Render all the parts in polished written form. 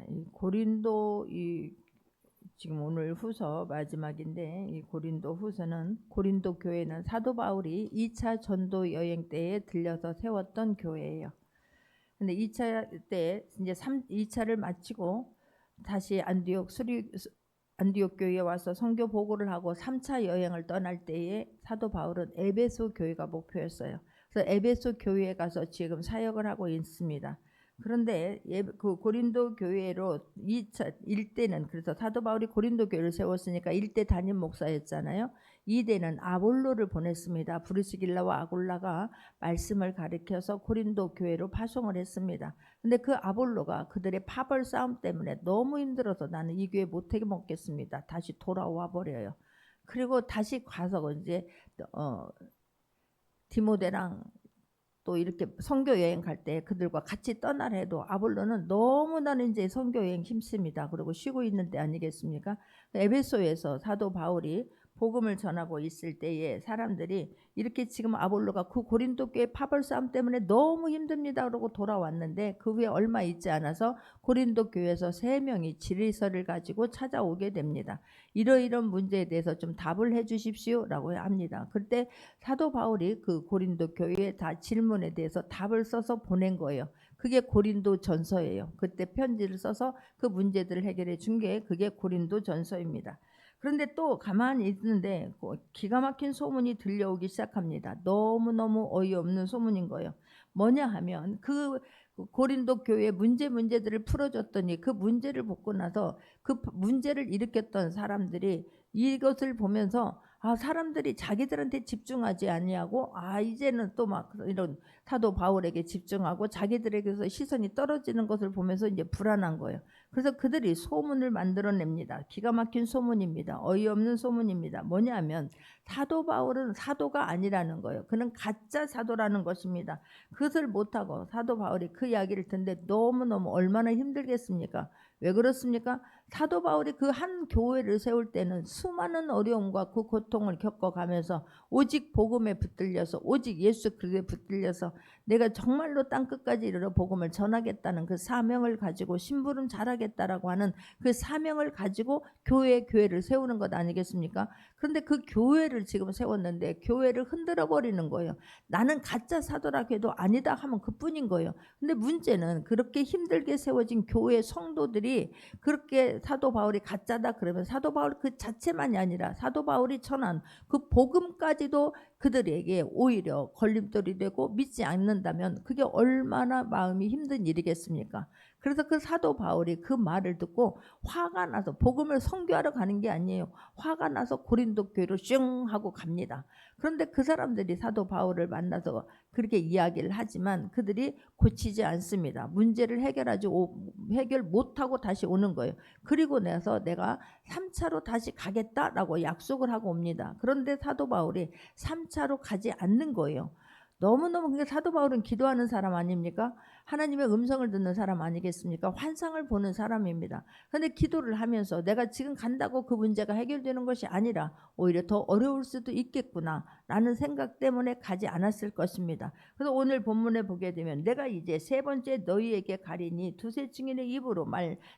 이 고린도 지금 오늘 후서 마지막인데 이 고린도 후서는 고린도 교회는 사도 바울이 2차 전도 여행 때에 들려서 세웠던 교회예요. 근데 2차 때 이제 2차를 마치고 다시 안디옥 교회에 와서 선교 보고를 하고 3차 여행을 떠날 때에 사도 바울은 에베소 교회가 목표였어요. 그래서 에베소 교회에 가서 지금 사역을 하고 있습니다. 그런데 그 고린도 교회로 2차 1대는 그래서 사도 바울이 고린도 교회를 세웠으니까 1대 담임 목사였잖아요. 2대는 아볼로를 보냈습니다. 브리스길라와 아굴라가 말씀을 가르쳐서 고린도 교회로 파송을 했습니다. 근데 그 아볼로가 그들의 파벌 싸움 때문에 너무 힘들어서 나는 이 교회 못하게 먹겠습니다. 다시 돌아와 버려요. 그리고 다시 가서 이제 디모데랑 또 이렇게 선교 여행 갈 때 그들과 같이 떠나려 해도 아볼로는 너무나는 이제 선교 여행 힘씁니다. 그리고 쉬고 있는 때 아니겠습니까? 에베소에서 사도 바울이 복음을 전하고 있을 때에 사람들이 이렇게 지금 아볼로가 그 고린도 교회 파벌 싸움 때문에 너무 힘듭니다. 그러고 돌아왔는데 그 후에 얼마 있지 않아서 고린도 교회에서 3명이 질의서를 가지고 찾아오게 됩니다. 이러이런 문제에 대해서 좀 답을 해 주십시오라고 합니다. 그때 사도 바울이 그 고린도 교회에 다 질문에 대해서 답을 써서 보낸 거예요. 그게 고린도 전서예요. 그때 편지를 써서 그 문제들을 해결해 준 게 그게 고린도 전서입니다. 그런데 또 가만히 있는데 기가 막힌 소문이 들려오기 시작합니다. 너무너무 어이없는 소문인 거예요. 뭐냐 하면 그 고린도 교회 문제들을 풀어줬더니 그 문제를 벗고 나서 그 문제를 일으켰던 사람들이 이것을 보면서 사람들이 자기들한테 집중하지 아니하고 이제는 또 막 이런 사도 바울에게 집중하고 자기들에게서 시선이 떨어지는 것을 보면서 이제 불안한 거예요. 그래서 그들이 소문을 만들어냅니다. 기가 막힌 소문입니다. 어이없는 소문입니다. 뭐냐면 사도 바울은 사도가 아니라는 거예요. 그는 가짜 사도라는 것입니다. 그것을 못하고 사도 바울이 그 이야기를 듣는데 너무너무 얼마나 힘들겠습니까? 왜 그렇습니까? 사도 바울이 그 한 교회를 세울 때는 수많은 어려움과 그 고통을 겪어가면서 오직 복음에 붙들려서 오직 예수 그리스도에 붙들려서 내가 정말로 땅끝까지 이르러 복음을 전하겠다는 그 사명을 가지고 심부름 잘하겠다라고 하는 그 사명을 가지고 교회를 세우는 것 아니겠습니까? 그런데 그 교회를 지금 세웠는데 교회를 흔들어 버리는 거예요. 나는 가짜 사도라 해도 아니다 하면 그뿐인 거예요. 근데 문제는 그렇게 힘들게 세워진 교회 성도들이 그렇게 사도 바울이 가짜다 그러면 사도 바울 그 자체만이 아니라 사도 바울이 전한 그 복음까지도 그들에게 오히려 걸림돌이 되고 믿지 않는다면 그게 얼마나 마음이 힘든 일이겠습니까? 그래서 그 사도 바울이 그 말을 듣고 화가 나서 복음을 선교하러 가는 게 아니에요. 화가 나서 고린도 교회로 슝 하고 갑니다. 그런데 그 사람들이 사도 바울을 만나서 그렇게 이야기를 하지만 그들이 고치지 않습니다. 문제를 해결 못하고 다시 오는 거예요. 그리고 나서 내가 3차로 다시 가겠다라고 약속을 하고 옵니다. 그런데 사도 바울이 3차로 가지 않는 거예요. 너무너무 그게 사도 바울은 기도하는 사람 아닙니까? 하나님의 음성을 듣는 사람 아니겠습니까? 환상을 보는 사람입니다. 그런데 기도를 하면서 내가 지금 간다고 그 문제가 해결되는 것이 아니라 오히려 더 어려울 수도 있겠구나 라는 생각 때문에 가지 않았을 것입니다. 그래서 오늘 본문에 보게 되면 내가 이제 3번째 너희에게 가리니 두세 증인의 입으로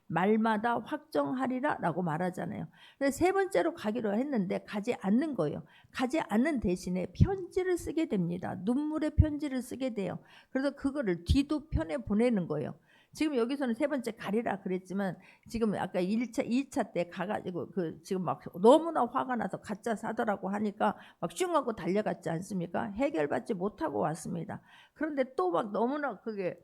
말마다 확정하리라 라고 말하잖아요. 근데 3번째로 가기로 했는데 가지 않는 거예요. 가지 않는 대신에 편지를 쓰게 됩니다. 눈물의 편지를 쓰게 돼요. 그래서 그거를 뒤도 편에 보내는 거예요. 지금 여기서는 3번째 가리라 그랬지만 지금 아까 1차, 2차 때 가가지고 지금 막 너무나 화가 나서 가짜 사더라고 하니까 막 슝 하고 달려갔지 않습니까? 해결받지 못하고 왔습니다. 그런데 또 막 너무나 그게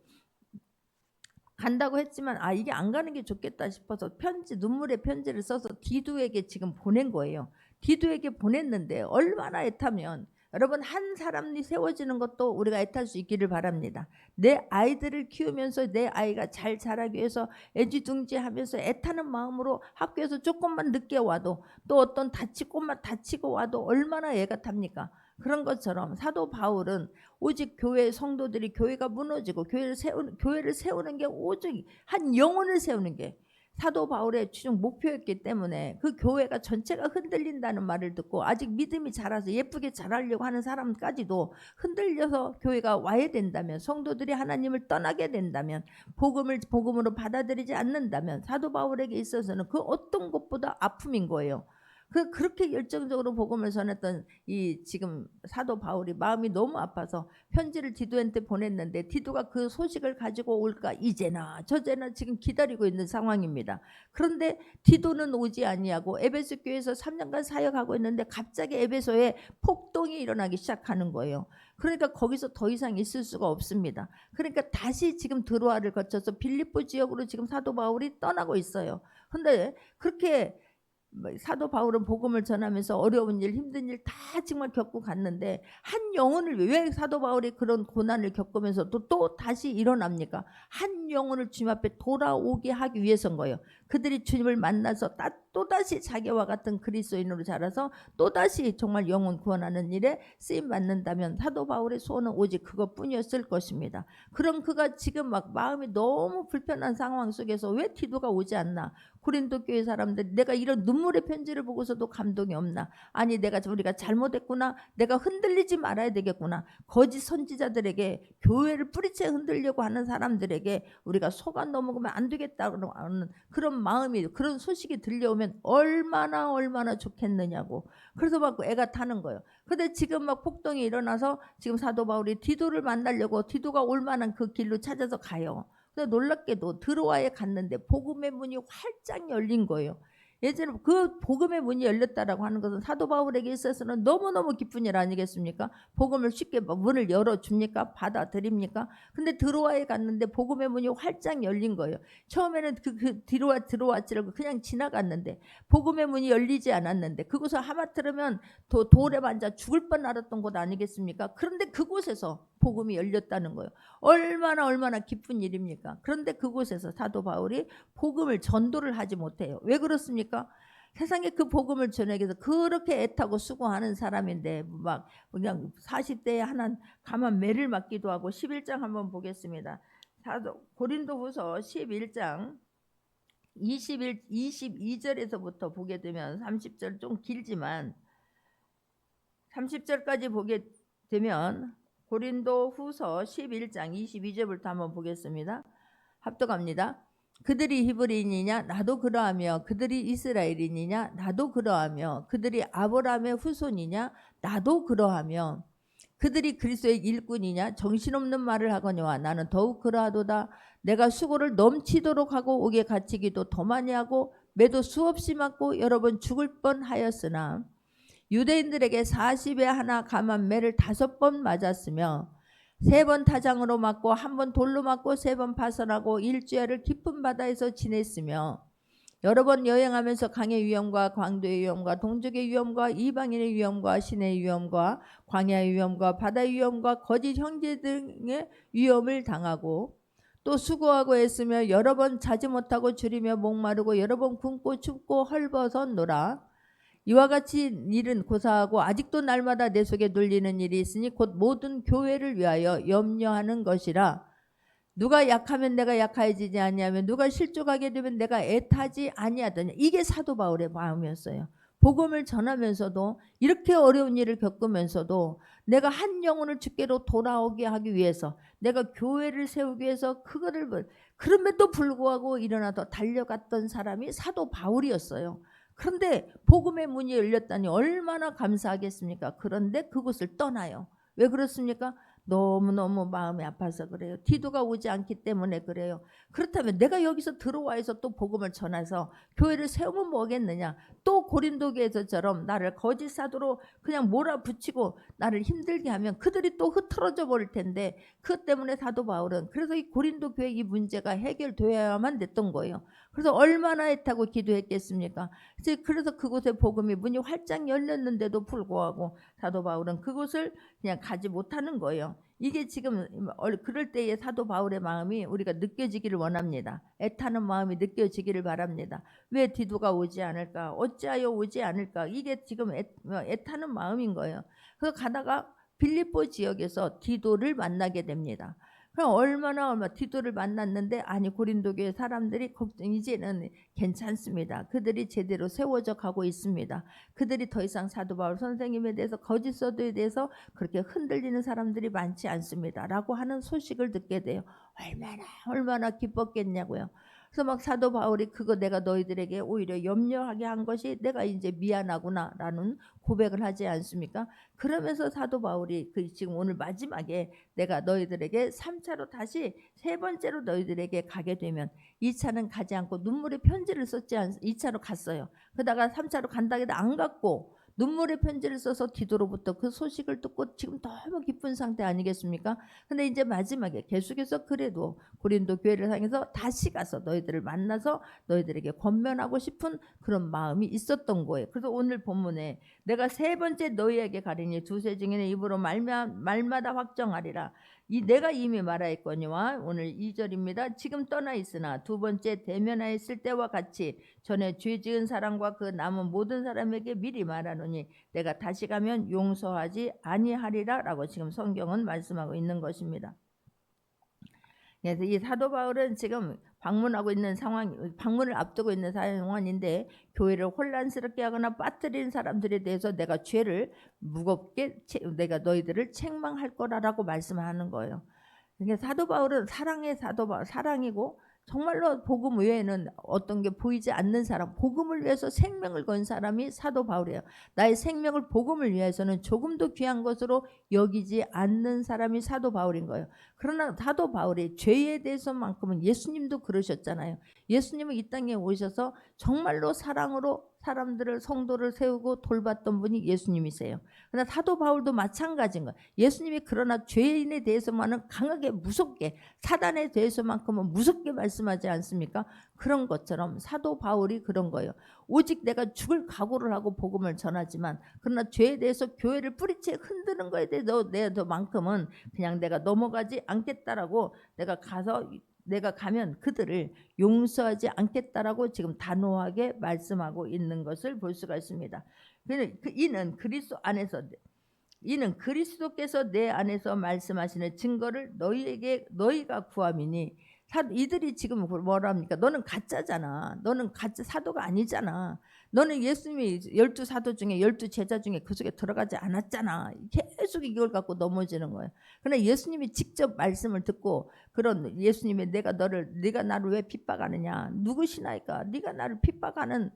간다고 했지만 이게 안 가는 게 좋겠다 싶어서 눈물의 편지를 써서 디도에게 지금 보낸 거예요. 디도에게 보냈는데 얼마나 애타면 여러분 한 사람이 세워지는 것도 우리가 애탈 수 있기를 바랍니다. 내 아이들을 키우면서 내 아이가 잘 자라기 위해서 애지중지하면서 애타는 마음으로 학교에서 조금만 늦게 와도 또 어떤 다치고 와도 얼마나 애가 탑니까? 그런 것처럼 사도 바울은 오직 교회 성도들이 교회가 무너지고 교회를 세우는 게 오직 한 영혼을 세우는 게 사도 바울의 최종 목표였기 때문에 그 교회가 전체가 흔들린다는 말을 듣고 아직 믿음이 자라서 예쁘게 자라려고 하는 사람까지도 흔들려서 교회가 와야 된다면, 성도들이 하나님을 떠나게 된다면, 복음을 복음으로 받아들이지 않는다면 사도 바울에게 있어서는 그 어떤 것보다 아픔인 거예요. 그렇게 열정적으로 복음을 전했던 이 지금 사도 바울이 마음이 너무 아파서 편지를 디도한테 보냈는데 디도가 그 소식을 가지고 올까 이제나 저제나 지금 기다리고 있는 상황입니다. 그런데 디도는 오지 아니하고 에베소 교회에서 3년간 사역하고 있는데 갑자기 에베소에 폭동이 일어나기 시작하는 거예요. 그러니까 거기서 더 이상 있을 수가 없습니다. 그러니까 다시 지금 드로아를 거쳐서 빌립보 지역으로 지금 사도 바울이 떠나고 있어요. 그런데 그렇게 사도 바울은 복음을 전하면서 어려운 일, 힘든 일 다 정말 겪고 갔는데 한 영혼을, 왜 사도 바울이 그런 고난을 겪으면서도 또 다시 일어납니까? 한 영혼을 주님 앞에 돌아오게 하기 위해서인 거예요. 그들이 주님을 만나서 또다시 자기와 같은 그리스도인으로 자라서 또다시 정말 영혼 구원하는 일에 쓰임 받는다면 사도 바울의 소원은 오직 그것뿐이었을 것입니다. 그럼 그가 지금 막 마음이 너무 불편한 상황 속에서 왜 디도가 오지 않나? 고린도 교회 사람들, 내가 이런 눈물의 편지를 보고서도 감동이 없나? 아니, 우리가 잘못했구나. 내가 흔들리지 말아야 되겠구나. 거짓 선지자들에게, 교회를 뿌리채 흔들려고 하는 사람들에게 우리가 속아 넘어가면 안 되겠다는 그런 마음이, 그런 소식이 들려오면 얼마나 좋겠느냐고. 그래서 막 애가 타는 거예요. 근데 지금 막 폭동이 일어나서 지금 사도 바울이 디도를 만나려고 디도가 올 만한 그 길로 찾아서 가요. 근데 놀랍게도 드로아에 갔는데 복음의 문이 활짝 열린 거예요. 예전에 그 복음의 문이 열렸다라고 하는 것은 사도 바울에게 있어서는 너무너무 기쁜 일 아니겠습니까? 복음을 쉽게 문을 열어줍니까? 받아들입니까? 근데 드로아에 갔는데 복음의 문이 활짝 열린 거예요. 처음에는 드로아치를 그냥 지나갔는데 복음의 문이 열리지 않았는데 그곳을 하마터면 돌에 앉아 죽을 뻔 알았던 곳 아니겠습니까? 그런데 그곳에서 복음이 열렸다는 거예요. 얼마나 기쁜 일입니까? 그런데 그곳에서 사도 바울이 복음을 전도를 하지 못해요. 왜 그렇습니까? 세상에 그 복음을 전하기 위해서 그렇게 애타고 수고하는 사람인데 막 그냥 40대에 하나 가만 매를 맞기도 하고. 11장 한번 보겠습니다. 고린도후서 11장 22절에서부터 보게 되면 30절 좀 길지만 30절까지 보게 되면 고린도후서 11장 22절부터 한번 보겠습니다. 합독합니다. 그들이 히브리인이냐 나도 그러하며 그들이 이스라엘인이냐 나도 그러하며 그들이 아브라함의 후손이냐 나도 그러하며 그들이 그리스도의 일꾼이냐 정신없는 말을 하거니와 나는 더욱 그러하도다. 내가 수고를 넘치도록 하고 옥에 갇히기도 더 많이 하고 매도 수없이 맞고 여러 번 죽을 뻔하였으나 유대인들에게 40에 하나 감한 매를 5번 맞았으며 3번 타장으로 맞고 1번 돌로 맞고 3번 파선하고 일주일을 깊은 바다에서 지냈으며 여러 번 여행하면서 강의 위험과 광도의 위험과 동족의 위험과 이방인의 위험과 신의 위험과 광야의 위험과 바다의 위험과 거짓 형제 등의 위험을 당하고 또 수고하고 애쓰며 여러 번 자지 못하고 줄이며 목마르고 여러 번 굶고 춥고 헐벗었노라. 이와 같이 일은 고사하고 아직도 날마다 내 속에 눌리는 일이 있으니 곧 모든 교회를 위하여 염려하는 것이라. 누가 약하면 내가 약해지지 아니하며 누가 실족하게 되면 내가 애타지 아니하더냐. 이게 사도 바울의 마음이었어요. 복음을 전하면서도 이렇게 어려운 일을 겪으면서도 내가 한 영혼을 주께로 돌아오게 하기 위해서, 내가 교회를 세우기 위해서 그거를, 그럼에도 불구하고 일어나서 달려갔던 사람이 사도 바울이었어요. 그런데 복음의 문이 열렸다니 얼마나 감사하겠습니까? 그런데 그곳을 떠나요. 왜 그렇습니까? 너무너무 마음이 아파서 그래요. 디도가 오지 않기 때문에 그래요. 그렇다면 내가 여기서 들어와서 또 복음을 전해서 교회를 세우면 뭐겠느냐. 또 고린도 교회에서처럼 나를 거짓 사도로 그냥 몰아붙이고 나를 힘들게 하면 그들이 또 흐트러져 버릴 텐데, 그 때문에 사도 바울은 그래서 이 고린도 교회 이 문제가 해결되어야만 됐던 거예요. 그래서 얼마나 애타고 기도했겠습니까? 그래서 그곳에 복음의 문이 활짝 열렸는데도 불구하고 사도 바울은 그곳을 그냥 가지 못하는 거예요. 이게 지금 그럴 때의 사도 바울의 마음이 우리가 느껴지기를 원합니다. 애타는 마음이 느껴지기를 바랍니다. 왜 디도가 오지 않을까? 어찌하여 오지 않을까? 이게 지금 애타는 마음인 거예요. 그래서 가다가 빌립보 지역에서 디도를 만나게 됩니다. 그럼 얼마 디도를 만났는데 아니 고린도 교회 사람들이 이제는 괜찮습니다. 그들이 제대로 세워져 가고 있습니다. 그들이 더 이상 사도 바울 선생님에 대해서 거짓 서도에 대해서 그렇게 흔들리는 사람들이 많지 않습니다라고 하는 소식을 듣게 돼요. 얼마나 기뻤겠냐고요. 그래서 막 사도 바울이 그거 내가 너희들에게 오히려 염려하게 한 것이 내가 이제 미안하구나라는 고백을 하지 않습니까? 그러면서 사도 바울이 그 지금 오늘 마지막에 내가 너희들에게 3차로 다시 세 번째로 너희들에게 가게 되면 2차는 가지 않고 눈물의 편지를 썼지 않 2차로 갔어요. 그러다가 3차로 간다 해도 안 갔고 눈물의 편지를 써서 디도로부터 그 소식을 듣고 지금 너무 기쁜 상태 아니겠습니까? 근데 이제 마지막에 계속해서 그래도 고린도 교회를 향해서 다시 가서 너희들을 만나서 너희들에게 권면하고 싶은 그런 마음이 있었던 거예요. 그래서 오늘 본문에 내가 세 번째 너희에게 가리니 두세 증인의 입으로 말마다 확정하리라. 내가 이미 말하였거니와 오늘 2절입니다. 지금 떠나 있으나 두 번째 대면하였을 때와 같이 전에 죄 지은 사람과 그 남은 모든 사람에게 미리 말하노니 내가 다시 가면 용서하지 아니하리라 라고 지금 성경은 말씀하고 있는 것입니다. 그래서 이 사도 바울은 지금 방문을 앞두고 있는 상황인데 교회를 혼란스럽게 하거나 빠뜨리는 사람들에 대해서 내가 죄를 무겁게 내가 너희들을 책망할 거라고 말씀하는 거예요. 그러니까 사도 바울은 사랑이고 정말로 복음 외에는 어떤 게 보이지 않는 사람, 복음을 위해서 생명을 건 사람이 사도 바울이에요. 나의 생명을 복음을 위해서는 조금도 귀한 것으로 여기지 않는 사람이 사도 바울인 거예요. 그러나 사도 바울이 죄에 대해서만큼은 예수님도 그러셨잖아요. 예수님은 이 땅에 오셔서 정말로 사랑으로 사람들을 성도를 세우고 돌봤던 분이 예수님이세요. 그러나 사도 바울도 마찬가지인 거예요. 예수님이 그러나 죄인에 대해서만은 강하게 무섭게 사단에 대해서만큼은 무섭게 말씀하지 않습니까? 그런 것처럼 사도 바울이 그런 거예요. 오직 내가 죽을 각오를 하고 복음을 전하지만 그러나 죄에 대해서 교회를 뿌리채 흔드는 거에 대해서만큼은 그냥 내가 넘어가지 않겠다라고 내가 가면 그들을 용서하지 않겠다라고 지금 단호하게 말씀하고 있는 것을 볼 수가 있습니다. 이는 그리스도께서 내 안에서 말씀하시는 증거를 너희가 구함이니 이들이 지금 뭐라 합니까? 너는 가짜잖아. 너는 가짜 사도가 아니잖아. 너는 예수님이 12사도 중에 12제자 중에 그 속에 들어가지 않았잖아. 계속 이걸 갖고 넘어지는 거예요. 그러나 예수님이 직접 말씀을 듣고 그런 예수님이 네가 나를 왜 핍박하느냐? 누구시나이까? 네가 나를 핍박하는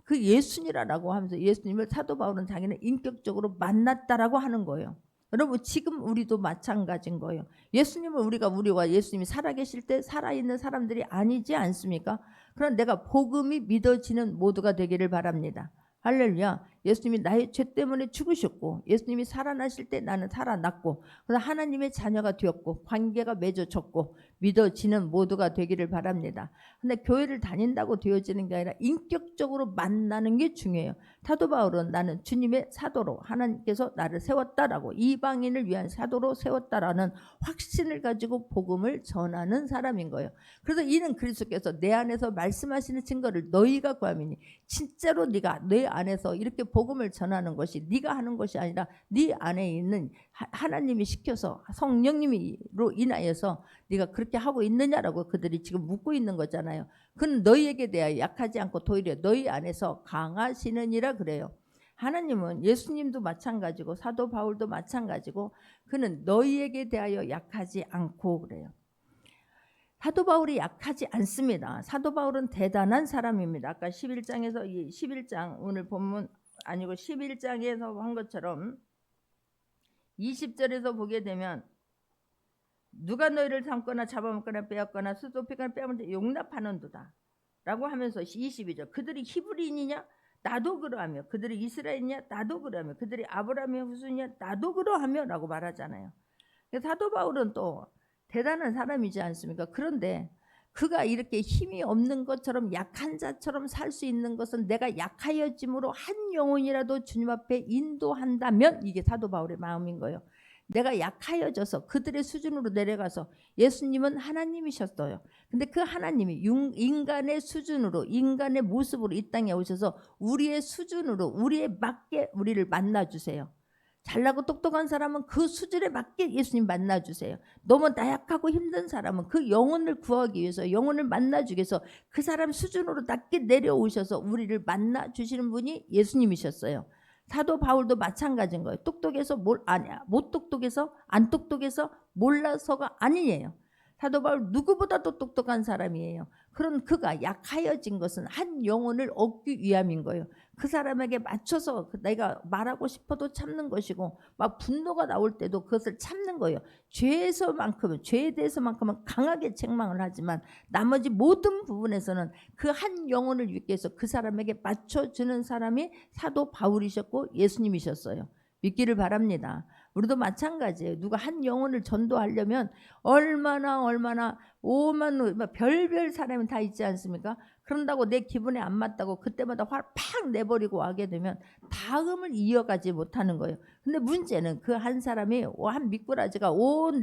그 예수님이라고 하면서 예수님을 사도 바울은 자기는 인격적으로 만났다라고 하는 거예요. 여러분 지금 우리도 마찬가지인 거예요. 예수님은 우리와 예수님이 살아계실 때 살아있는 사람들이 아니지 않습니까? 그러나 내가 복음이 믿어지는 모두가 되기를 바랍니다. 할렐루야. 예수님이 나의 죄 때문에 죽으셨고 예수님이 살아나실 때 나는 살아났고 그래서 하나님의 자녀가 되었고 관계가 맺어졌고 믿어지는 모두가 되기를 바랍니다. 근데 교회를 다닌다고 되어지는 게 아니라 인격적으로 만나는 게 중요해요. 사도 바울은 나는 주님의 사도로 하나님께서 나를 세웠다라고 이방인을 위한 사도로 세웠다라는 확신을 가지고 복음을 전하는 사람인 거예요. 그래서 이는 그리스도께서 내 안에서 말씀하시는 증거를 너희가 구함이니 진짜로 네가 내 안에서 이렇게 복음을 전하는 것이 네가 하는 것이 아니라 네 안에 있는 하나님이 시켜서 성령님으로 인하여서 네가 그렇게 하고 있느냐라고 그들이 지금 묻고 있는 거잖아요. 그는 너희에게 대하여 약하지 않고 도리어 너희 안에서 강하시느니라 그래요. 하나님은 예수님도 마찬가지고 사도 바울도 마찬가지고 그는 너희에게 대하여 약하지 않고 그래요. 사도 바울이 약하지 않습니다. 사도 바울은 대단한 사람입니다. 아까 11장에서 11장 오늘 본문 아니고 11장에서 한 것처럼 20절에서 보게 되면 누가 너희를 삼거나 잡아먹거나 빼앗거나 수도피거나 빼앗는 용납하는도다 라고 하면서 22절 그들이 히브리인이냐 나도 그러하며 그들이 이스라엘이냐 나도 그러하며 그들이 아브라함의 후손이냐 나도 그러하며 라고 말하잖아요. 사도 바울은 또 대단한 사람이지 않습니까? 그런데 그가 이렇게 힘이 없는 것처럼 약한 자처럼 살 수 있는 것은 내가 약하여짐으로 한 영혼이라도 주님 앞에 인도한다면 이게 사도 바울의 마음인 거예요. 내가 약하여져서 그들의 수준으로 내려가서 예수님은 하나님이셨어요. 근데 그 하나님이 인간의 수준으로 인간의 모습으로 이 땅에 오셔서 우리의 수준으로 우리에 맞게 우리를 만나주세요. 잘나고 똑똑한 사람은 그 수준에 맞게 예수님 만나주세요. 너무 나약하고 힘든 사람은 그 영혼을 구하기 위해서, 영혼을 만나주기 위해서 그 사람 수준으로 낮게 내려오셔서 우리를 만나주시는 분이 예수님이셨어요. 사도 바울도 마찬가지인 거예요. 똑똑해서 뭘 아냐, 못 똑똑해서, 안 똑똑해서, 몰라서가 아니에요. 사도 바울 누구보다도 똑똑한 사람이에요. 그런 그가 약하여진 것은 한 영혼을 얻기 위함인 거예요. 그 사람에게 맞춰서 내가 말하고 싶어도 참는 것이고, 막 분노가 나올 때도 그것을 참는 거예요. 죄에 대해서만큼은 강하게 책망을 하지만 나머지 모든 부분에서는 그 한 영혼을 위해 서 그 사람에게 맞춰주는 사람이 사도 바울이셨고 예수님이셨어요. 믿기를 바랍니다. 우리도 마찬가지예요. 누가 한 영혼을 전도하려면 얼마나 오만 별별 사람이 다 있지 않습니까? 그런다고 내 기분에 안 맞다고 그때마다 화를 팍 내버리고 하게 되면 다음을 이어가지 못하는 거예요. 근데 문제는 그 한 사람이 한 미꾸라지가 온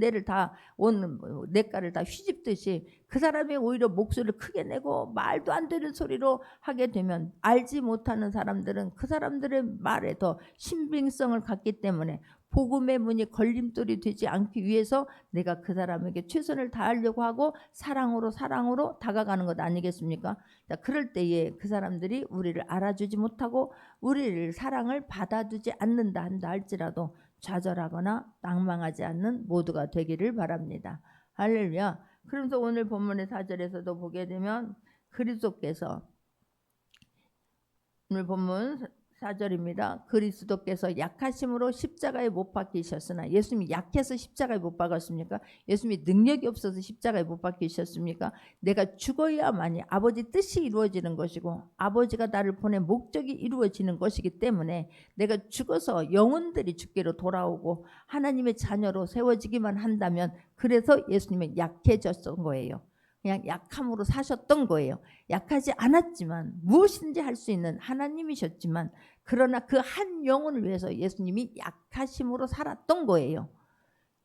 냇가를 다 휘집듯이 그 사람이 오히려 목소리를 크게 내고 말도 안 되는 소리로 하게 되면 알지 못하는 사람들은 그 사람들의 말에 더 신빙성을 갖기 때문에 복음의 문이 걸림돌이 되지 않기 위해서 내가 그 사람에게 최선을 다하려고 하고 사랑으로 다가가는 것 아니겠습니까? 자, 그럴 때에 그 사람들이 우리를 알아주지 못하고 우리를 사랑을 받아주지 않는다 한다 할지라도 좌절하거나 낭망하지 않는 모두가 되기를 바랍니다. 할렐루야. 그러면서 오늘 본문의 4절에서도 보게 되면 그리스도께서, 오늘 본문 4절입니다. 그리스도께서 약하심으로 십자가에 못 박히셨으나, 예수님이 약해서 십자가에 못 박았습니까? 예수님이 능력이 없어서 십자가에 못 박히셨습니까? 내가 죽어야만이 아버지 뜻이 이루어지는 것이고 아버지가 나를 보낸 목적이 이루어지는 것이기 때문에 내가 죽어서 영혼들이 주께로 돌아오고 하나님의 자녀로 세워지기만 한다면, 그래서 예수님은 약해졌던 거예요. 그냥 약함으로 사셨던 거예요. 약하지 않았지만 무엇인지 할 수 있는 하나님이셨지만, 그러나 그 한 영혼을 위해서 예수님이 약하심으로 살았던 거예요.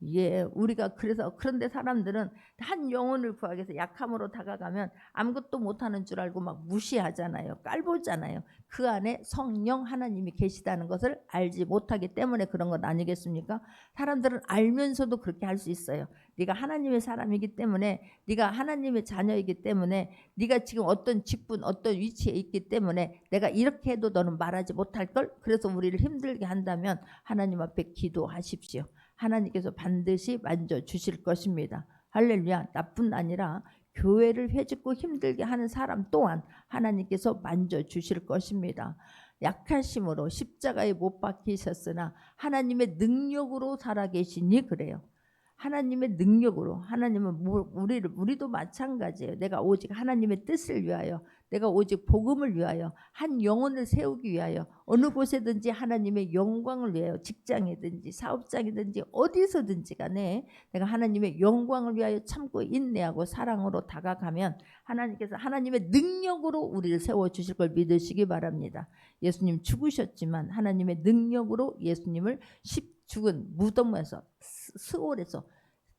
예, 우리가 그런데 사람들은 한 영혼을 구하기 위해서 약함으로 다가가면 아무것도 못하는 줄 알고 막 무시하잖아요. 깔보잖아요. 그 안에 성령 하나님이 계시다는 것을 알지 못하기 때문에 그런 것 아니겠습니까? 사람들은 알면서도 그렇게 할 수 있어요. 네가 하나님의 사람이기 때문에, 네가 하나님의 자녀이기 때문에, 네가 지금 어떤 직분, 어떤 위치에 있기 때문에 내가 이렇게 해도 너는 말하지 못할 걸, 그래서 우리를 힘들게 한다면 하나님 앞에 기도하십시오. 하나님께서 반드시 만져주실 것입니다. 할렐루야. 나뿐 아니라 교회를 회짓고 힘들게 하는 사람 또한 하나님께서 만져주실 것입니다. 약하심으로 십자가에 못 박히셨으나 하나님의 능력으로 살아계시니 그래요. 하나님의 능력으로. 하나님은 우리도 마찬가지예요. 내가 오직 하나님의 뜻을 위하여, 내가 오직 복음을 위하여, 한 영혼을 세우기 위하여, 어느 곳에든지 하나님의 영광을 위하여, 직장이든지 사업장이든지 어디서든지 간에 내가 하나님의 영광을 위하여 참고 인내하고 사랑으로 다가가면 하나님께서 하나님의 능력으로 우리를 세워주실 걸 믿으시기 바랍니다. 예수님 죽으셨지만 하나님의 능력으로 예수님을 죽은 무덤에서, 스올에서,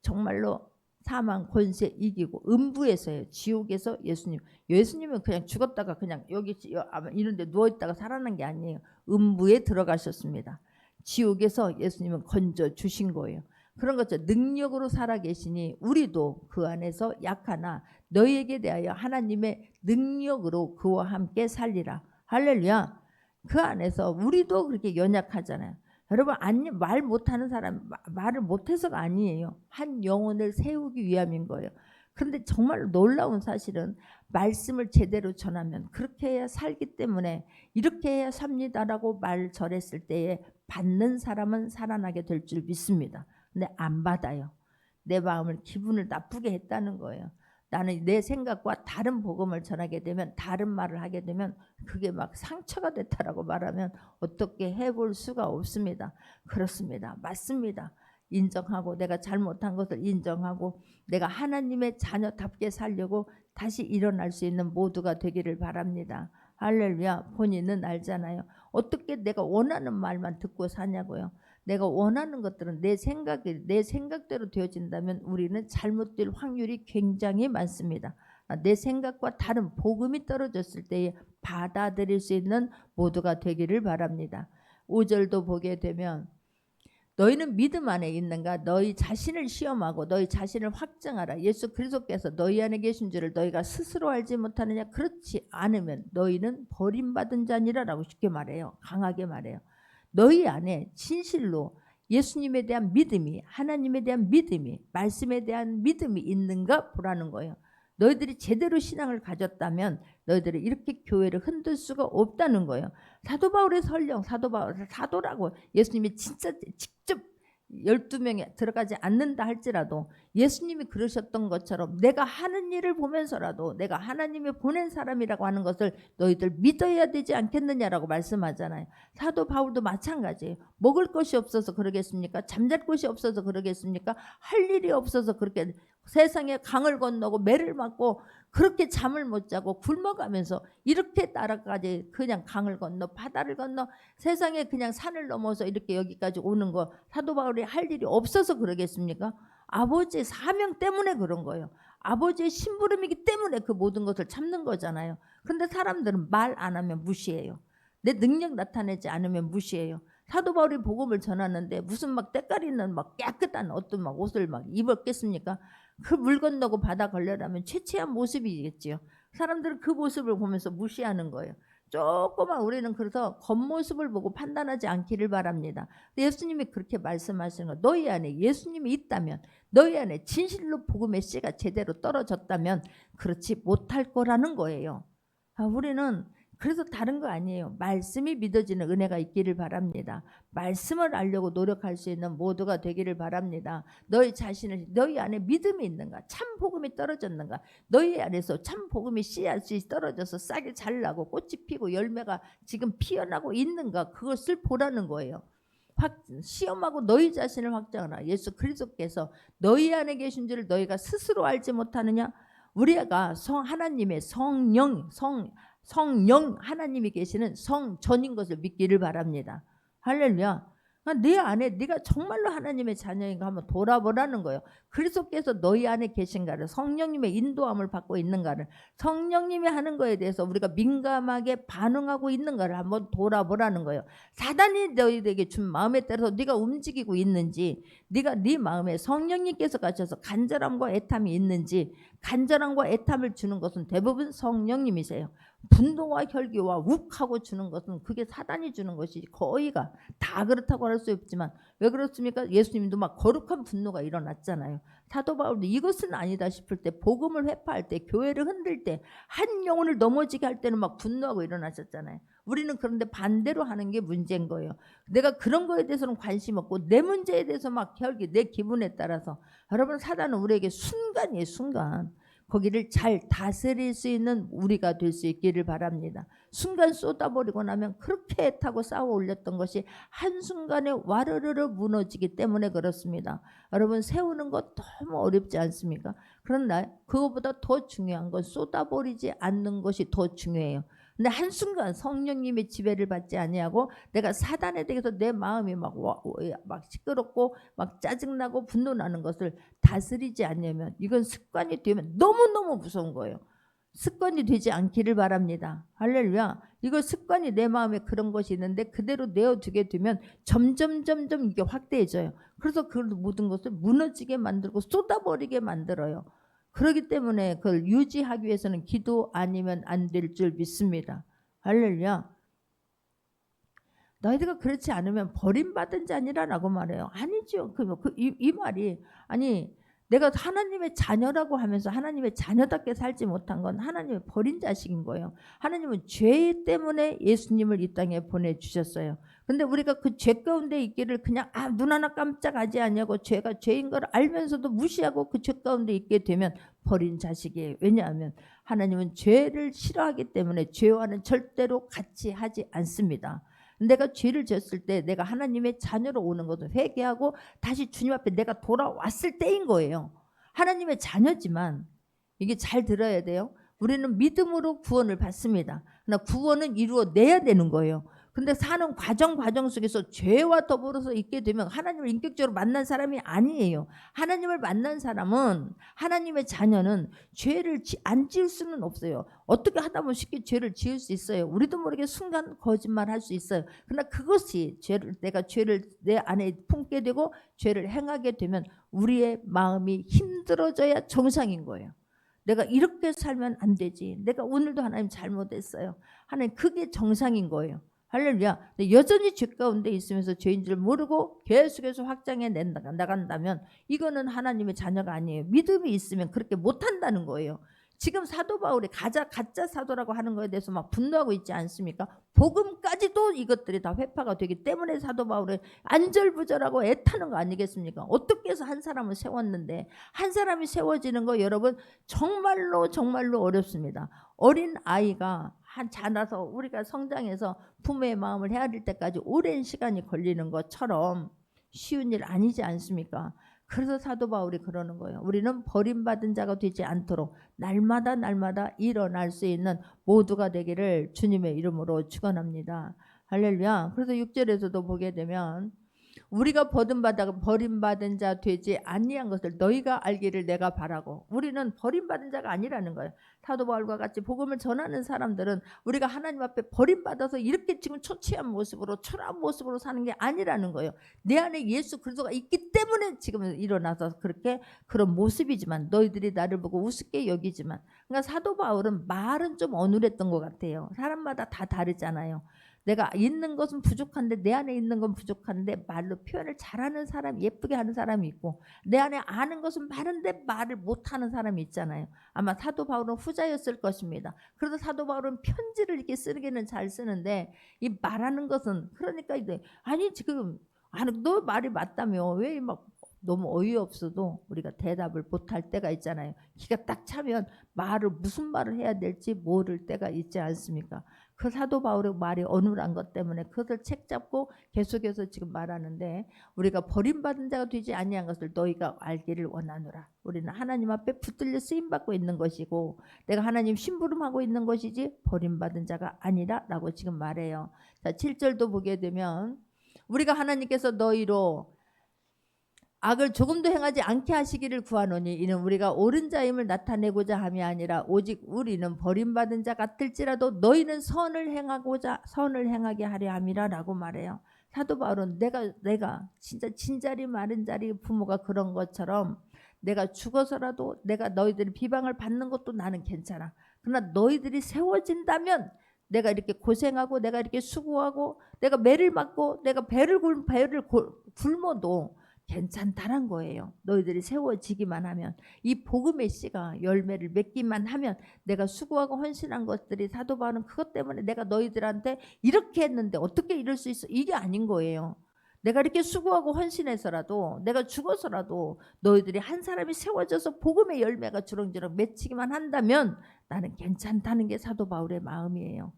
정말로 사망 권세 이기고 음부에서요, 지옥에서 예수님은 그냥 죽었다가 그냥 여기 이런 데 누워있다가 살아난 게 아니에요. 음부에 들어가셨습니다. 지옥에서 예수님은 건져 주신 거예요. 그런 거죠. 능력으로 살아계시니 우리도 그 안에서 약하나 너희에게 대하여 하나님의 능력으로 그와 함께 살리라. 할렐루야. 그 안에서 우리도 그렇게 연약하잖아요. 여러분, 말 못하는 사람, 말을 못해서가 아니에요. 한 영혼을 세우기 위함인 거예요. 그런데 정말 놀라운 사실은 말씀을 제대로 전하면 그렇게 해야 살기 때문에 이렇게 해야 삽니다라고 말 전했을 때에 받는 사람은 살아나게 될 줄 믿습니다. 근데 안 받아요. 내 마음을, 기분을 나쁘게 했다는 거예요. 나는 내 생각과 다른 복음을 전하게 되면, 다른 말을 하게 되면 그게 막 상처가 됐다라고 말하면 어떻게 해볼 수가 없습니다. 그렇습니다. 맞습니다. 인정하고, 내가 잘못한 것을 인정하고 내가 하나님의 자녀답게 살려고 다시 일어날 수 있는 모두가 되기를 바랍니다. 할렐루야. 본인은 알잖아요. 어떻게 내가 원하는 말만 듣고 사냐고요. 내가 원하는 것들은 내 생각대로 되어진다면 우리는 잘못될 확률이 굉장히 많습니다. 내 생각과 다른 복음이 떨어졌을 때에 받아들일 수 있는 모두가 되기를 바랍니다. 5절도 보게 되면 너희는 믿음 안에 있는가? 너희 자신을 시험하고 너희 자신을 확증하라. 예수 그리스도께서 너희 안에 계신 줄을 너희가 스스로 알지 못하느냐? 그렇지 않으면 너희는 버림받은 자니라라고 쉽게 말해요. 강하게 말해요. 너희 안에 진실로 예수님에 대한 믿음이, 하나님에 대한 믿음이, 말씀에 대한 믿음이 있는가 보라는 거예요. 너희들이 제대로 신앙을 가졌다면 너희들이 이렇게 교회를 흔들 수가 없다는 거예요. 사도 바울의 설령, 사도 바울, 사도라고 예수님이 진짜 직접 12명에 들어가지 않는다 할지라도 예수님이 그러셨던 것처럼 내가 하는 일을 보면서라도 내가 하나님이 보낸 사람이라고 하는 것을 너희들 믿어야 되지 않겠느냐라고 말씀하잖아요. 사도 바울도 마찬가지예요. 먹을 것이 없어서 그러겠습니까? 잠잘 곳이 없어서 그러겠습니까? 할 일이 없어서 그렇게 세상에 강을 건너고 매를 맞고 그렇게 잠을 못 자고 굶어가면서 이렇게 따라까지 그냥 강을 건너 바다를 건너 세상에 그냥 산을 넘어서 이렇게 여기까지 오는 거 사도 바울이 할 일이 없어서 그러겠습니까? 아버지의 사명 때문에 그런 거예요. 아버지의 심부름이기 때문에 그 모든 것을 참는 거잖아요. 그런데 사람들은 말 안 하면 무시해요. 내 능력 나타내지 않으면 무시해요. 사도 바울이 복음을 전하는데 무슨 막 때깔 있는 막 깨끗한 어떤 막 옷을 막 입었겠습니까? 그 물 건너고 바다 걸려라면 최취한 모습이겠지요. 사람들은 그 모습을 보면서 무시하는 거예요. 조금만 우리는 그래서 겉모습을 보고 판단하지 않기를 바랍니다. 예수님이 그렇게 말씀하시는 거, 너희 안에 예수님이 있다면, 너희 안에 진실로 복음의 씨가 제대로 떨어졌다면 그렇지 못할 거라는 거예요. 우리는 그래서 다른 거 아니에요. 말씀이 믿어지는 은혜가 있기를 바랍니다. 말씀을 알려고 노력할 수 있는 모두가 되기를 바랍니다. 너희 자신을, 너희 안에 믿음이 있는가? 참 복음이 떨어졌는가? 너희 안에서 참 복음이 씨앗이 떨어져서 싹이 잘 나고 꽃이 피고 열매가 지금 피어나고 있는가? 그것을 보라는 거예요. 시험하고 너희 자신을 확장하라. 예수 그리스도께서 너희 안에 계신 줄을 너희가 스스로 알지 못하느냐? 우리가 하나님의 성령 하나님이 계시는 성전인 것을 믿기를 바랍니다. 할렐루야. 내 안에 네가 정말로 하나님의 자녀인가 한번 돌아보라는 거예요. 그리스도께서 너희 안에 계신가를, 성령님의 인도함을 받고 있는가를, 성령님이 하는 거에 대해서 우리가 민감하게 반응하고 있는가를 한번 돌아보라는 거예요. 사단이 너희에게 준 마음에 따라서 네가 움직이고 있는지, 네가 네 마음에 성령님께서 가셔서 간절함과 애탐이 있는지, 간절함과 애탐을 주는 것은 대부분 성령님이세요. 분노와 혈기와 욱하고 주는 것은 그게 사단이 주는 것이 거의가 다 그렇다고 할 수 없지만 왜 그렇습니까? 예수님도 막 거룩한 분노가 일어났잖아요. 사도 바울도 이것은 아니다 싶을 때, 복음을 회파할 때, 교회를 흔들 때, 한 영혼을 넘어지게 할 때는 막 분노하고 일어나셨잖아요. 우리는 그런데 반대로 하는 게 문제인 거예요. 내가 그런 거에 대해서는 관심 없고 내 문제에 대해서 막 혈기, 내 기분에 따라서. 여러분, 사단은 우리에게 순간이에요. 순간. 거기를 잘 다스릴 수 있는 우리가 될 수 있기를 바랍니다. 순간 쏟아버리고 나면 그렇게 애타고 쌓아 올렸던 것이 한순간에 와르르르 무너지기 때문에 그렇습니다. 여러분, 세우는 것 너무 어렵지 않습니까? 그러나 그것보다 더 중요한 건 쏟아버리지 않는 것이 더 중요해요. 근데 한순간 성령님의 지배를 받지 아니하고 내가 사단에 대해서 내 마음이 막 시끄럽고 막 짜증나고 분노나는 것을 다스리지 않으면 이건 습관이 되면 너무너무 무서운 거예요. 습관이 되지 않기를 바랍니다. 할렐루야. 이거 습관이 내 마음에 그런 것이 있는데 그대로 내어두게 되면 점점 이게 확대해져요. 그래서 그 모든 것을 무너지게 만들고 쏟아버리게 만들어요. 그렇기 때문에 그걸 유지하기 위해서는 기도 아니면 안 될 줄 믿습니다. 할렐루야. 너희들가 그렇지 않으면 버림받은 자니라라고 말해요. 아니죠. 이 말이, 아니 내가 하나님의 자녀라고 하면서 하나님의 자녀답게 살지 못한 건 하나님의 버린 자식인 거예요. 하나님은 죄 때문에 예수님을 이 땅에 보내주셨어요. 근데 우리가 그 죄 가운데 있기를 그냥 눈 하나 깜짝하지 않냐고 죄가 죄인 걸 알면서도 무시하고 그 죄 가운데 있게 되면 버린 자식이에요. 왜냐하면 하나님은 죄를 싫어하기 때문에 죄와는 절대로 같이 하지 않습니다. 내가 죄를 졌을 때 내가 하나님의 자녀로 오는 것은 회개하고 다시 주님 앞에 내가 돌아왔을 때인 거예요. 하나님의 자녀지만 이게 잘 들어야 돼요. 우리는 믿음으로 구원을 받습니다. 그러나 구원은 이루어내야 되는 거예요. 근데 사는 과정 속에서 죄와 더불어서 있게 되면 하나님을 인격적으로 만난 사람이 아니에요. 하나님을 만난 사람은, 하나님의 자녀는 죄를 안 지을 수는 없어요. 어떻게 하다 보면 쉽게 죄를 지을 수 있어요. 우리도 모르게 순간 거짓말할 수 있어요. 그러나 그것이 내가 죄를 내 안에 품게 되고 죄를 행하게 되면 우리의 마음이 힘들어져야 정상인 거예요. 내가 이렇게 살면 안 되지. 내가 오늘도 하나님 잘못했어요. 하나님, 그게 정상인 거예요. 할렐루야. 근데 여전히 죄 가운데 있으면서 죄인 줄 모르고 계속해서 확장해 나간다면 이거는 하나님의 자녀가 아니에요. 믿음이 있으면 그렇게 못한다는 거예요. 지금 사도 바울이 가짜 사도라고 하는 거에 대해서 막 분노하고 있지 않습니까? 복음까지도 이것들이 다 회파가 되기 때문에 사도 바울이 안절부절하고 애타는 거 아니겠습니까? 어떻게 해서 한 사람을 세웠는데, 한 사람이 세워지는 거 여러분 정말로 어렵습니다. 어린 아이가 자라서 우리가 성장해서 부모의 마음을 헤아릴 때까지 오랜 시간이 걸리는 것처럼 쉬운 일 아니지 않습니까? 그래서 사도 바울이 그러는 거예요. 우리는 버림받은 자가 되지 않도록 날마다 일어날 수 있는 모두가 되기를 주님의 이름으로 축원합니다. 할렐루야. 그래서 6절에서도 보게 되면 우리가 버림받은 자 되지 아니한 것을 너희가 알기를 내가 바라고. 우리는 버림받은 자가 아니라는 거예요. 사도 바울과 같이 복음을 전하는 사람들은 우리가 하나님 앞에 버림받아서 이렇게 지금 초췌한 모습으로 초라한 모습으로 사는 게 아니라는 거예요. 내 안에 예수 그리스도가 있기 때문에 지금 일어나서 그렇게 그런 모습이지만 너희들이 나를 보고 우습게 여기지만, 그러니까 사도 바울은 말은 좀 어눌했던 것 같아요. 사람마다 다 다르잖아요. 내가 있는 것은 부족한데, 내 안에 있는 건 부족한데 말로 표현을 잘하는 사람, 예쁘게 하는 사람이 있고, 내 안에 아는 것은 많은데 말을 못하는 사람이 있잖아요. 아마 사도 바울은 후자였을 것입니다. 그래서 사도 바울은 편지를 이렇게 쓰기는 잘 쓰는데 이 말하는 것은, 그러니까 이제 아니 지금 너 말이 맞다며 왜 막 너무 어이없어도 우리가 대답을 못할 때가 있잖아요. 기가 딱 차면 무슨 말을 해야 될지 모를 때가 있지 않습니까? 그 사도 바울의 말이 어눌한 것 때문에 그것을 책잡고 계속해서 지금 말하는데, 우리가 버림받은 자가 되지 아니한 것을 너희가 알기를 원하노라. 우리는 하나님 앞에 붙들려 쓰임받고 있는 것이고 내가 하나님 심부름하고 있는 것이지 버림받은 자가 아니라 라고 지금 말해요. 자, 7절도 보게 되면 우리가 하나님께서 너희로 악을 조금도 행하지 않게 하시기를 구하노니 이는 우리가 옳은 자임을 나타내고자 함이 아니라 오직 우리는 버림받은 자 같을지라도 너희는 선을 행하게 하려 함이라 라고 말해요. 사도 바울은 내가 진짜 진자리 마른자리 부모가 그런 것처럼 내가 죽어서라도 내가 너희들이 비방을 받는 것도 나는 괜찮아. 그러나 너희들이 세워진다면 내가 이렇게 고생하고 내가 이렇게 수고하고 내가 매를 맞고 내가 배를 굶어도 괜찮다란 거예요. 너희들이 세워지기만 하면, 이 복음의 씨가 열매를 맺기만 하면, 내가 수고하고 헌신한 것들이, 사도 바울은 그것 때문에 내가 너희들한테 이렇게 했는데 어떻게 이럴 수 있어, 이게 아닌 거예요. 내가 이렇게 수고하고 헌신해서라도, 내가 죽어서라도 너희들이 한 사람이 세워져서 복음의 열매가 주렁주렁 맺히기만 한다면 나는 괜찮다는 게 사도 바울의 마음이에요.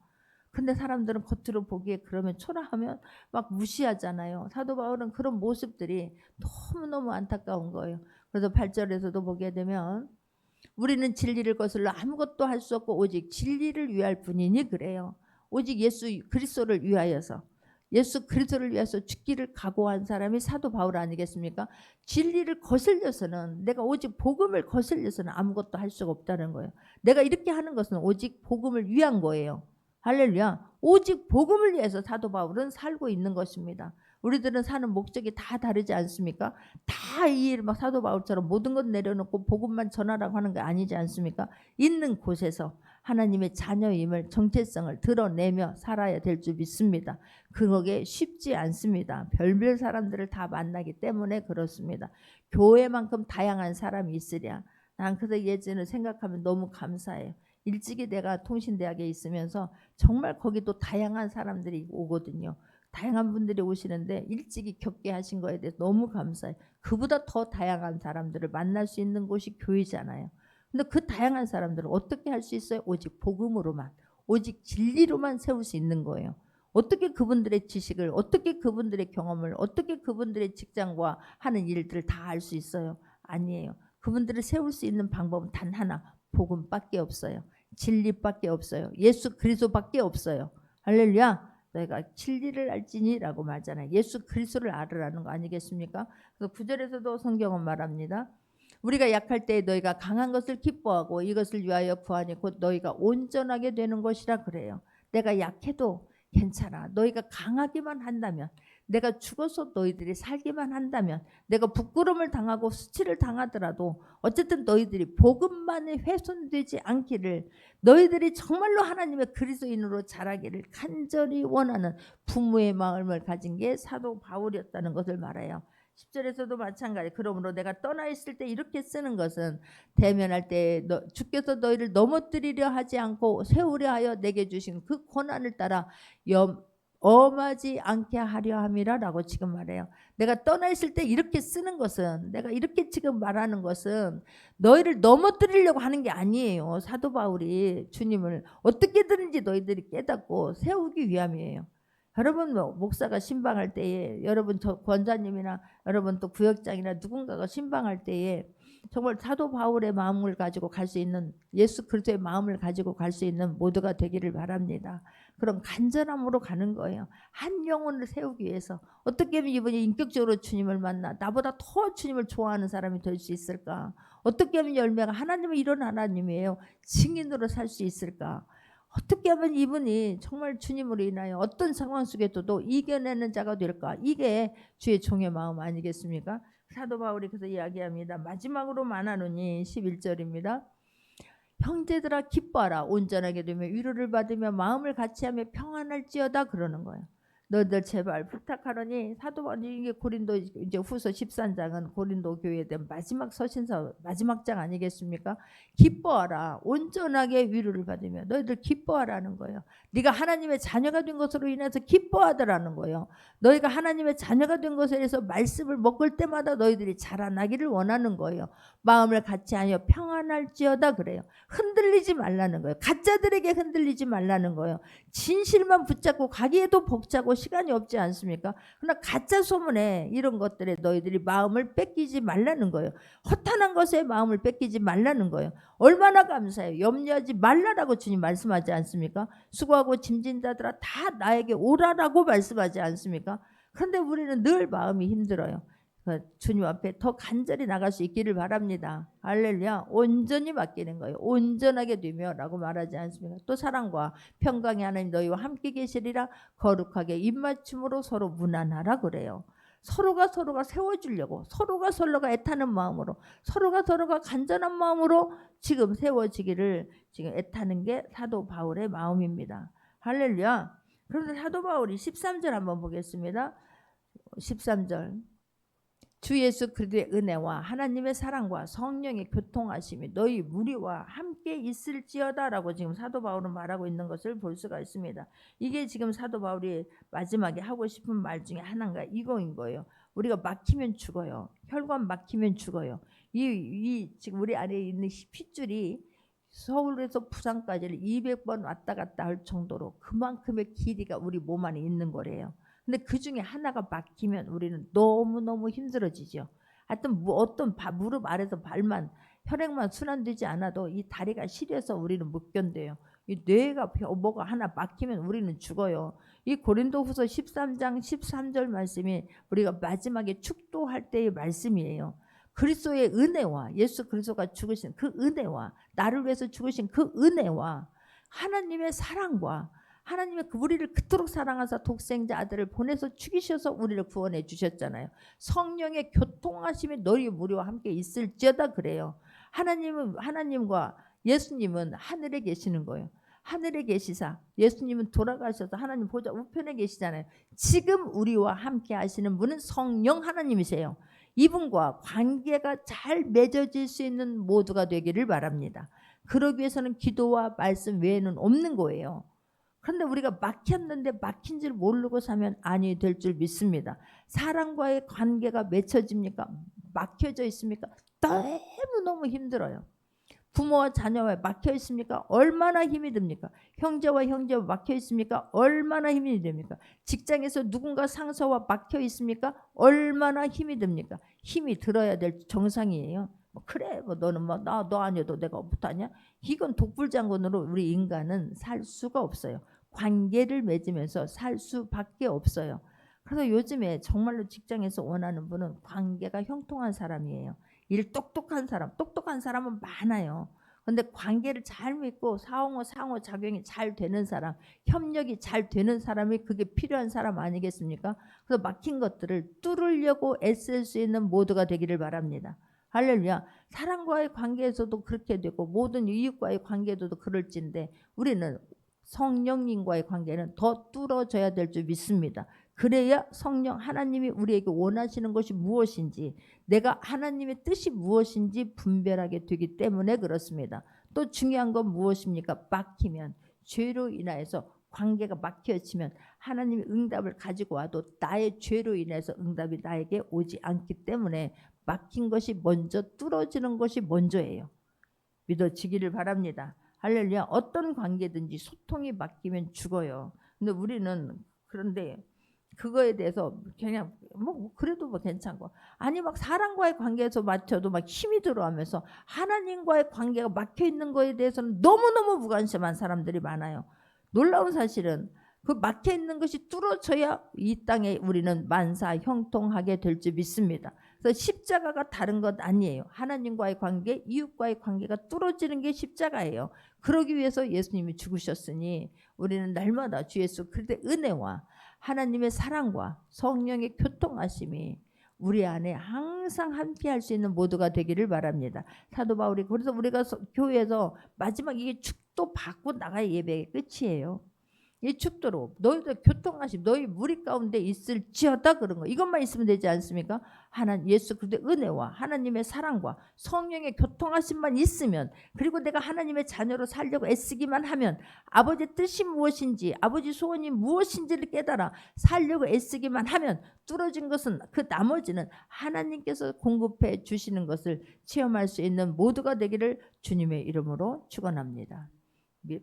근데 사람들은 겉으로 보기에 그러면 초라하면 막 무시하잖아요. 사도 바울은 그런 모습들이 너무너무 안타까운 거예요. 그래서 8절에서도 보게 되면 우리는 진리를 거슬러 아무것도 할 수 없고 오직 진리를 위할 뿐이니 그래요. 오직 예수 그리스도를 위하여서, 예수 그리스도를 위해서 죽기를 각오한 사람이 사도 바울 아니겠습니까? 진리를 거슬려서는, 내가 오직 복음을 거슬려서는 아무것도 할 수가 없다는 거예요. 내가 이렇게 하는 것은 오직 복음을 위한 거예요. 할렐루야. 오직 복음을 위해서 사도 바울은 살고 있는 것입니다. 우리들은 사는 목적이 다 다르지 않습니까? 다 이 막 사도 바울처럼 모든 것 내려놓고 복음만 전하라고 하는 게 아니지 않습니까? 있는 곳에서 하나님의 자녀임을, 정체성을 드러내며 살아야 될 줄 믿습니다. 그게 쉽지 않습니다. 별별 사람들을 다 만나기 때문에 그렇습니다. 교회만큼 다양한 사람이 있으랴. 난 그래서 예전을 생각하면 너무 감사해요. 일찍이 내가 통신대학에 있으면서 정말 거기도 다양한 사람들이 오거든요. 다양한 분들이 오시는데 일찍이 겪게 하신 거에 대해서 너무 감사해요. 그보다 더 다양한 사람들을 만날 수 있는 곳이 교회잖아요. 근데 그 다양한 사람들을 어떻게 할 수 있어요? 오직 복음으로만, 오직 진리로만 세울 수 있는 거예요. 어떻게 그분들의 지식을, 어떻게 그분들의 경험을, 어떻게 그분들의 직장과 하는 일들을 다 알 수 있어요? 아니에요. 그분들을 세울 수 있는 방법은 단 하나, 복음밖에 없어요. 진리밖에 없어요. 예수 그리스도밖에 없어요. 할렐루야. 너희가 진리를 알지니라고 말하잖아요. 예수 그리스도를 알으라는 거 아니겠습니까? 그래서 9절에서도 성경은 말합니다. 우리가 약할 때 너희가 강한 것을 기뻐하고 이것을 위하여 구하니 곧 너희가 온전하게 되는 것이라 그래요. 내가 약해도 괜찮아. 너희가 강하기만 한다면, 내가 죽어서 너희들이 살기만 한다면, 내가 부끄러움을 당하고 수치를 당하더라도 어쨌든 너희들이 복음만에 훼손되지 않기를, 너희들이 정말로 하나님의 그리스도인으로 자라기를 간절히 원하는 부모의 마음을 가진 게 사도 바울이었다는 것을 말해요. 10절에서도 마찬가지. 그러므로 내가 떠나 있을 때 이렇게 쓰는 것은 대면할 때 주께서 너희를 넘어뜨리려 하지 않고 세우려 하여 내게 주신 그 권한을 따라 엄하지 않게 하려 함이라라고 지금 말해요. 내가 떠나 있을 때 이렇게 쓰는 것은, 내가 이렇게 지금 말하는 것은 너희를 넘어뜨리려고 하는 게 아니에요. 사도 바울이 주님을 어떻게든지 너희들이 깨닫고 세우기 위함이에요. 여러분 목사가 신방할 때에, 여러분 저 권사님이나 여러분 또 구역장이나 누군가가 신방할 때에 정말 사도 바울의 마음을 가지고 갈 수 있는, 예수 그리스도의 마음을 가지고 갈 수 있는 모두가 되기를 바랍니다. 그런 간절함으로 가는 거예요. 한 영혼을 세우기 위해서. 어떻게 하면 이분이 인격적으로 주님을 만나 나보다 더 주님을 좋아하는 사람이 될 수 있을까? 어떻게 하면 열매가, 하나님은 이런 하나님이에요. 증인으로 살 수 있을까? 어떻게 하면 이분이 정말 주님으로 인하여 어떤 상황 속에서도 이겨내는 자가 될까? 이게 주의 종의 마음 아니겠습니까? 사도 바울이 그래서 이야기합니다. 마지막으로 말하노니 11절입니다. 형제들아 기뻐하라. 온전하게 되며 위로를 받으며 마음을 같이하며 평안할지어다 그러는 거예요. 너희들 제발 부탁하노니, 사도 바울이, 이게 고린도 이제 후서 13장은 고린도 교회에 대한 마지막 서신서 마지막 장 아니겠습니까? 기뻐하라. 온전하게 위로를 받으며 너희들 기뻐하라는 거예요. 네가 하나님의 자녀가 된 것으로 인해서 기뻐하더라는 거예요. 너희가 하나님의 자녀가 된 것에 대해서 말씀을 먹을 때마다 너희들이 자라나기를 원하는 거예요. 마음을 같이하여 평안할지어다 그래요. 흔들리지 말라는 거예요. 가짜들에게 흔들리지 말라는 거예요. 진실만 붙잡고 가기에도 벅차고 시간이 없지 않습니까? 그러나 가짜 소문에 이런 것들에 너희들이 마음을 뺏기지 말라는 거예요. 허탄한 것에 마음을 뺏기지 말라는 거예요. 얼마나 감사해요. 염려하지 말라라고 주님 말씀하지 않습니까? 수고하고 짐진 자들아 다 나에게 오라라고 말씀하지 않습니까? 그런데 우리는 늘 마음이 힘들어요. 주님 앞에 더 간절히 나갈 수 있기를 바랍니다. 할렐루야. 온전히 맡기는 거예요. 온전하게 되며 라고 말하지 않습니까? 또 사랑과 평강의 하나님 너희와 함께 계시리라. 거룩하게 입맞춤으로 서로 무난하라 그래요. 서로가 세워주려고, 서로가 애타는 마음으로, 서로가 간절한 마음으로 지금 세워지기를 지금 애타는 게 사도 바울의 마음입니다. 할렐루야. 그런데 사도 바울이 13절 한번 보겠습니다. 13절. 주 예수 그리스도의 은혜와 하나님의 사랑과 성령의 교통하심이 너희 무리와 함께 있을지어다라고 지금 사도 바울은 말하고 있는 것을 볼 수가 있습니다. 이게 지금 사도 바울이 마지막에 하고 싶은 말 중에 하나가 이거인 거예요. 우리가 막히면 죽어요. 혈관 막히면 죽어요. 이 지금 우리 안에 있는 핏줄이 서울에서 부산까지를 200번 왔다 갔다 할 정도로 그만큼의 길이가 우리 몸 안에 있는 거래요. 근데 그 중에 하나가 막히면 우리는 너무너무 힘들어지죠. 하여튼 어떤 무릎 아래서 발만, 혈액만 순환되지 않아도 이 다리가 시려서 우리는 못 견뎌요. 이 뇌가 뭐가 하나 막히면 우리는 죽어요. 이 고린도후서 13장 13절 말씀이 우리가 마지막에 축도할 때의 말씀이에요. 그리스도의 은혜와 예수 그리스도가 죽으신 그 은혜와 나를 위해서 죽으신 그 은혜와 하나님의 사랑과 하나님의 우리를 그토록 사랑하사 독생자 아들을 보내서 죽이셔서 우리를 구원해 주셨잖아요. 성령의 교통하심이 너희 무리와 함께 있을지어다 그래요. 하나님과 예수님은 하늘에 계시는 거예요. 하늘에 계시사 예수님은 돌아가셔서 하나님 보좌 우편에 계시잖아요. 지금 우리와 함께 하시는 분은 성령 하나님이세요. 이분과 관계가 잘 맺어질 수 있는 모두가 되기를 바랍니다. 그러기 위해서는 기도와 말씀 외에는 없는 거예요. 그런데 우리가 막혔는데 막힌 줄 모르고 사면 아니 될 줄 믿습니다. 사람과의 관계가 맺혀집니까? 막혀져 있습니까? 너무 힘들어요. 부모와 자녀와 막혀 있습니까? 얼마나 힘이 듭니까? 형제와 막혀 있습니까? 얼마나 힘이 됩니까? 직장에서 누군가 상사와 막혀 있습니까? 얼마나 힘이 듭니까? 힘이 들어야 될 정상이에요. 그래 너는 너 아니어도 내가 못하냐? 이건 독불장군으로 우리 인간은 살 수가 없어요. 관계를 맺으면서 살 수밖에 없어요. 그래서 요즘에 정말로 직장에서 원하는 분은 관계가 형통한 사람이에요. 일 똑똑한 사람, 똑똑한 사람은 많아요. 근데 관계를 잘 맺고 상호작용이 잘 되는 사람, 협력이 잘 되는 사람이 그게 필요한 사람 아니겠습니까? 그래서 막힌 것들을 뚫으려고 애쓸 수 있는 모두가 되기를 바랍니다. 할렐루야. 사람과의 관계에서도 그렇게 되고 모든 이웃과의 관계도 그럴진데 우리는 성령님과의 관계는 더 뚫어져야 될 줄 믿습니다. 그래야 성령 하나님이 우리에게 원하시는 것이 무엇인지, 내가 하나님의 뜻이 무엇인지 분별하게 되기 때문에 그렇습니다. 또 중요한 건 무엇입니까? 막히면, 죄로 인하여서 관계가 막혀지면 하나님이 응답을 가지고 와도 나의 죄로 인해서 응답이 나에게 오지 않기 때문에 막힌 것이 먼저, 뚫어지는 것이 먼저예요. 믿어지기를 바랍니다. 할렐루야. 어떤 관계든지 소통이 막히면 죽어요. 근데 우리는 그런데 그거에 대해서 그냥 뭐 그래도 뭐 괜찮고, 아니 막 사람과의 관계에서 맞춰도 막 힘이 들어가면서 하나님과의 관계가 막혀 있는 거에 대해서는 너무너무 무관심한 사람들이 많아요. 놀라운 사실은 그 막혀 있는 것이 뚫어져야 이 땅에 우리는 만사 형통하게 될 줄 믿습니다. 그래서 십자가가 다른 것 아니에요. 하나님과의 관계, 이웃과의 관계가 뚫어지는 게 십자가예요. 그러기 위해서 예수님이 죽으셨으니 우리는 날마다 주 예수 그리스도의 은혜와 하나님의 사랑과 성령의 교통하심이 우리 안에 항상 함께 할 수 있는 모두가 되기를 바랍니다. 사도 바울이 그래서 우리가 교회에서 마지막 이게 축도 받고 나가야 예배의 끝이에요. 이 축도로 너희들 교통하심 너희 무리 가운데 있을지어다 그런 거, 이것만 있으면 되지 않습니까? 하나님 예수 그리스도의 은혜와 하나님의 사랑과 성령의 교통하심만 있으면, 그리고 내가 하나님의 자녀로 살려고 애쓰기만 하면, 아버지의 뜻이 무엇인지 아버지 소원이 무엇인지를 깨달아 살려고 애쓰기만 하면 뚫어진 것은 그 나머지는 하나님께서 공급해 주시는 것을 체험할 수 있는 모두가 되기를 주님의 이름으로 축원합니다.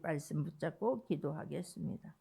말씀 붙잡고 기도하겠습니다.